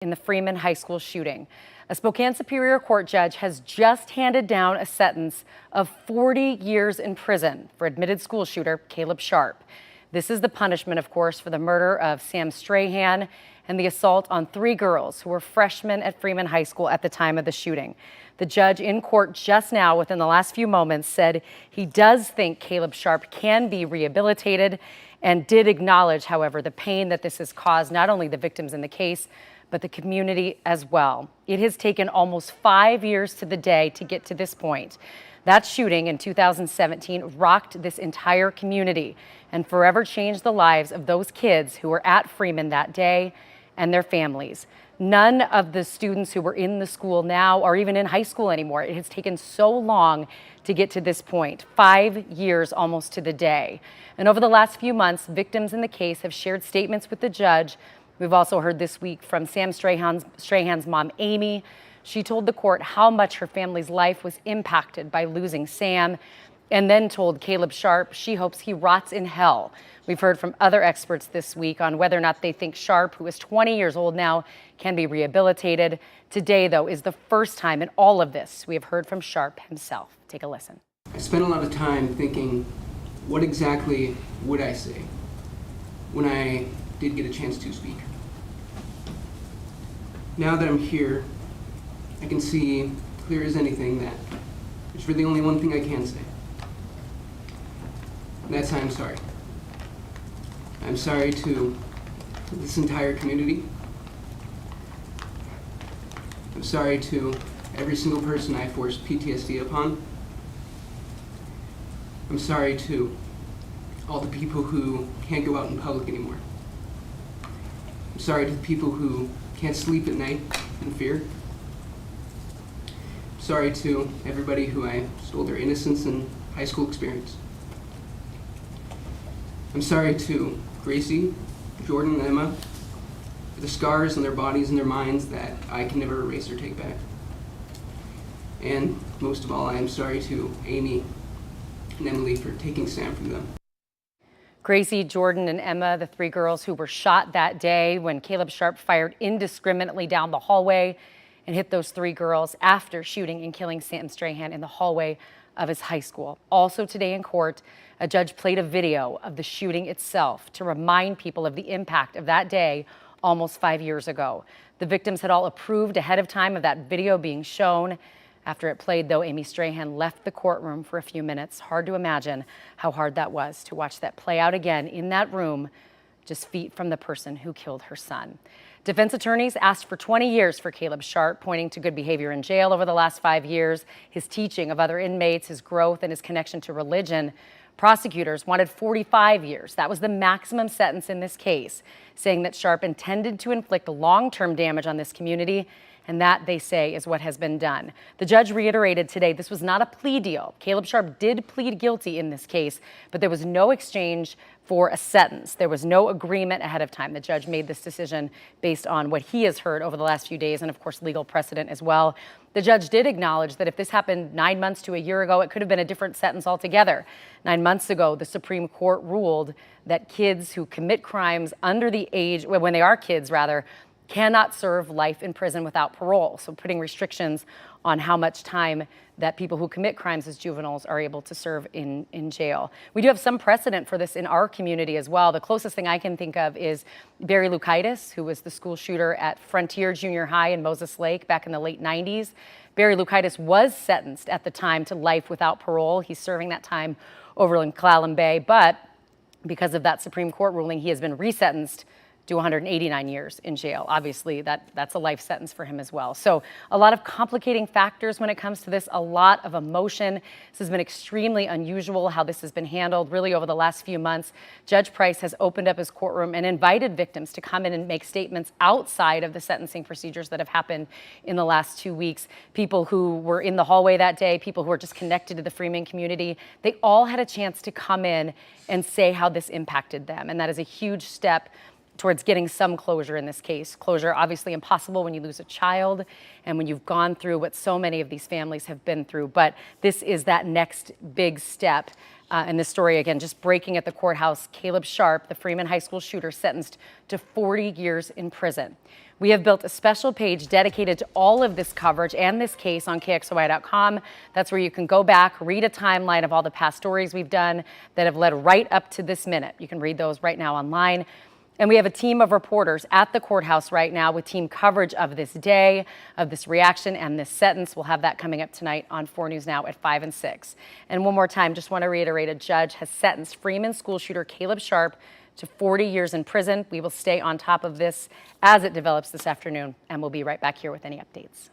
in the Freeman High School shooting. A Spokane Superior Court judge has just handed down a sentence of 40 years in prison for admitted school shooter Caleb Sharpe. This is the punishment, of course, for the murder of Sam Strahan and the assault on 3 girls who were freshmen at Freeman High School at the time of the shooting. The judge in court just now, within the last few moments, said he does think Caleb Sharpe can be rehabilitated and did acknowledge, however, the pain that this has caused not only the victims in the case, but the community as well. It has taken almost 5 years to the day to get to this point. That shooting in 2017 rocked this entire community and forever changed the lives of those kids who were at Freeman that day and their families. None of the students who were in the school now are even in high school anymore. It has taken so long to get to this point, 5 years almost to the day. And over the last few months, victims in the case have shared statements with the judge. We've also heard this week from Sam Strahan's mom, Amy. She told the court how much her family's life was impacted by losing Sam, and then told Caleb Sharpe she hopes he rots in hell. We've heard from other experts this week on whether or not they think Sharpe, who is 20 years old now, can be rehabilitated. Today, though, is the first time in all of this we have heard from Sharpe himself. Take a listen. I spent a lot of time thinking, what exactly would I say when I did get a chance to speak? Now that I'm here, I can see clear as anything that there's really only one thing I can say. And that's I'm sorry. I'm sorry to this entire community. I'm sorry to every single person I forced PTSD upon. I'm sorry to all the people who can't go out in public anymore. I'm sorry to the people who can't sleep at night in fear. I'm sorry to everybody who I stole their innocence and high school experience. I'm sorry to Gracie, Jordan, and Emma for the scars on their bodies and their minds that I can never erase or take back. And most of all, I am sorry to Amy and Emily for taking Sam from them. Gracie, Jordan, and Emma, the 3 girls who were shot that day when Caleb Sharpe fired indiscriminately down the hallway and hit those 3 girls after shooting and killing Sam Strahan in the hallway of his high school. Also today in court, a judge played a video of the shooting itself to remind people of the impact of that day almost 5 years ago. The victims had all approved ahead of time of that video being shown. After it played, though, Amy Strahan left the courtroom for a few minutes. Hard to imagine how hard that was to watch that play out again in that room, just feet from the person who killed her son. Defense attorneys asked for 20 years for Caleb Sharpe, pointing to good behavior in jail over the last 5 years, his teaching of other inmates, his growth, and his connection to religion. Prosecutors wanted 45 years. That was the maximum sentence in this case, saying that Sharpe intended to inflict long-term damage on this community, and that, they say, is what has been done. The judge reiterated today this was not a plea deal. Caleb Sharpe did plead guilty in this case, but there was no exchange for a sentence. There was no agreement ahead of time. The judge made this decision based on what he has heard over the last few days and, of course, legal precedent as well. The judge did acknowledge that if this happened 9 months to a year ago, it could have been a different sentence altogether. 9 months ago, the Supreme Court ruled that kids who commit crimes under the age, when they are kids rather, cannot serve life in prison without parole. So putting restrictions on how much time that people who commit crimes as juveniles are able to serve in jail. We do have some precedent for this in our community as well. The closest thing I can think of is Barry Lukaitis, who was the school shooter at Frontier Junior High in Moses Lake back in the late 90s. Barry Lukaitis was sentenced at the time to life without parole. He's serving that time over in Clallam Bay, but because of that Supreme Court ruling, he has been resentenced to 189 years in jail. Obviously, that's a life sentence for him as well. So a lot of complicating factors when it comes to this, a lot of emotion. This has been extremely unusual how this has been handled really over the last few months. Judge Price has opened up his courtroom and invited victims to come in and make statements outside of the sentencing procedures that have happened in the last 2 weeks. People who were in the hallway that day, people who are just connected to the Freeman community, they all had a chance to come in and say how this impacted them. And that is a huge step towards getting some closure in this case. Closure obviously impossible when you lose a child and when you've gone through what so many of these families have been through, but this is that next big step. In this story, again, just breaking at the courthouse, Caleb Sharpe, the Freeman High School shooter, sentenced to 40 years in prison. We have built a special page dedicated to all of this coverage and this case on KXOI.com. That's where you can go back, read a timeline of all the past stories we've done that have led right up to this minute. You can read those right now online. And we have a team of reporters at the courthouse right now with team coverage of this day, of this reaction and this sentence. We'll have that coming up tonight on 4 News Now at 5 and 6. And one more time, just want to reiterate, a judge has sentenced Freeman school shooter Caleb Sharpe to 40 years in prison. We will stay on top of this as it develops this afternoon, and we'll be right back here with any updates.